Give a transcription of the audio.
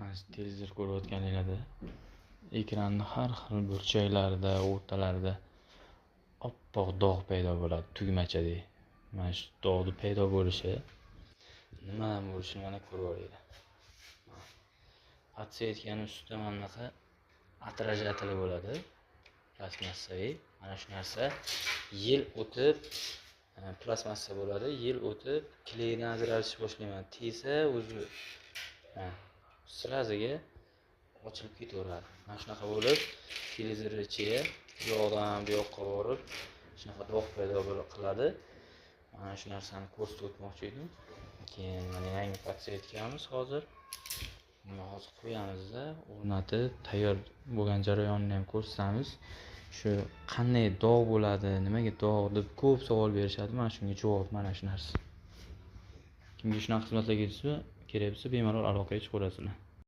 Mana shu televizor ko'rayotganinglarda ekranning har xil burchaklarida, o'rtalarida oppoq dog' paydo bo'ladi, tugmachadek. Mana shu dog'ning paydo bo'lishi nimadan bo'lishini mana ko'rib olaylik. Подсветкаning ustida mana bunaqa отражатель bo'ladi, plastmassaviy. Mana shu narsa yil o'tib plastmassa bo'ladi, yil o'tib klaydan ajralish boshlayman. Tesa o'zi sraziga ochilib ketaveradi. Mana shunaqa bo'lib, televizor ichiga bu yoqdan bu yoqqa borib, shunaqa dog' paydo qiladi. Mana shu narsani ko'rsatib o'tmoqchi edim. Keyin mana yangi подсветкamiz hozir. Buni hozir qo'yamizda, o'rnatib, tayyor bo'lgan jarayonini ham ko'rsatamiz. Shu qanday dog' bo'ladi, nimaga dog' deb ko'p savol berishadi. Mana shunga javob mana shu narsa. Kimga shunaqa xizmatlar kerak bo'lsa, bemalol aloqaga chiqaverasizlar.